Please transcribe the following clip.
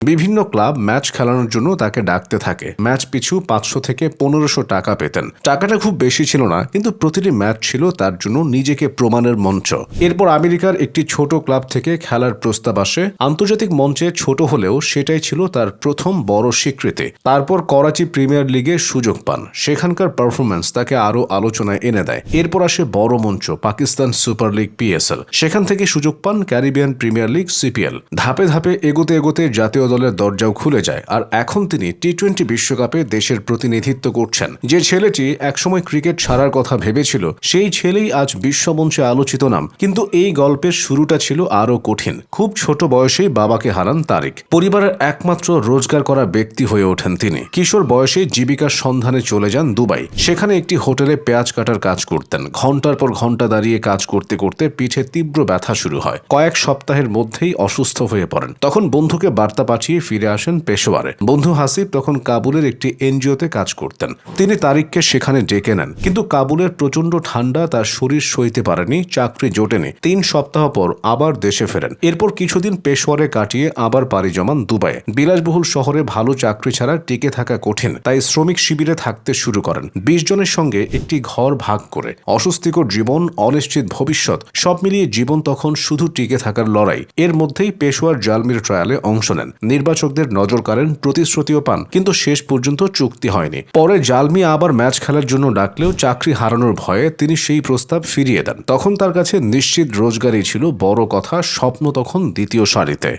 বিভিন্ন club match খেলানোর জন্য তাকে ডাকতে থাকে। ম্যাচ পিছু 500 থেকে 1500 টাকা পেতেন। টাকাটা খুব বেশি ছিল না, কিন্তু প্রতিটি ম্যাচ ছিল তার জন্য নিজেকে প্রমাণের মঞ্চ। এরপর আমেরিকার একটি ছোট ক্লাব থেকে খেলার প্রস্তাব আসে। আন্তর্জাতিক মঞ্চে ছোট হলেও সেটাই ছিল তার প্রথম বড় স্বীকৃতি। তারপর করাচি প্রিমিয়ার লিগে সুযোগ পান। সেখানকার পারফরম্যান্স তাকে আরও আলোচনায় এনে দেয়। এরপর আসে বড় মঞ্চ পাকিস্তান সুপার লিগ PSL। সেখান থেকে সুযোগ পান ক্যারিবিয়ান প্রিমিয়ার লিগ CPL। ধাপে ধাপে এগোতে এগোতে জাতীয় দলের দরজাও খুলে যায়। আর এখন তিনি T20 বিশ্বকাপে দেশের প্রতিনিধিত্ব করছেন। যে ছেলেটি একসময় ক্রিকেট ছাড়ার কথা ভেবেছিল, সেই ছেলেই আজ বিশ্বমঞ্চে আলোচিত নাম। কিন্তু এই গল্পের শুরুটা ছিল আরও কঠিন। খুব ছোট বয়সেই বাবাকে হারান তারিক। পরিবারের একমাত্র রোজগার করা ব্যক্তি হয়ে ওঠেন তিনি। কিশোর বয়সে জীবিকার সন্ধানে চলে যান দুবাই। সেখানে একটি হোটেলে পেঁয়াজ কাটার কাজ করতেন। ঘন্টার পর ঘন্টা দাঁড়িয়ে কাজ করতে করতে পিঠে তীব্র ব্যথা শুরু হয়। কয়েক সপ্তাহের মধ্যেই অসুস্থ হয়ে পড়েন। তখন বন্ধুকে বার্তা পাঠিয়ে ফিরে আসেন পেশোয়ারে। বন্ধু হাসিব তখন কাবুলের একটি NGO-তে কাজ করতেন। তিনি তারিককে সেখানে ডেকে নেন, কিন্তু কাবুলের প্রচন্ড ঠান্ডা তার শরীর সইতে পারেনি, চাকরি জোটেনি। 3 সপ্তাহ পর আবার দেশে ফেরেন। এরপর কিছুদিন পেশোয়ারে কাটিয়ে আবার পাড়ি জমান দুবাইয়ে। বিলাসবহুল শহরে ভালো চাকরি ছাড়া টিকে থাকা কঠিন, তাই শ্রমিক শিবিরে থাকতে শুরু করেন। 20 জনের সঙ্গে একটি ঘর ভাগ করে। অস্বস্তিকর জীবন, অনিশ্চিত ভবিষ্যৎ, সব মিলিয়ে জীবন তখন শুধু টিকে থাকার লড়াই। এর মধ্যেই পেশোয়ার জালমির ট্রায়ালে অংশ নেন। নির্বাচকদের নজর কাড়েন, প্রতিশ্রুতিও পান, কিন্তু শেষ পর্যন্ত চুক্তি হয়নি। পরে জালমি আবার ম্যাচ খেলার জন্য ডাকলেও চাকরি হারানোর ভয়ে তিনি সেই প্রস্তাব ফিরিয়ে দেন। তখন তার কাছে নিশ্চিত রোজগারই ছিল বড় কথা, স্বপ্ন তখন দ্বিতীয় সারিতে।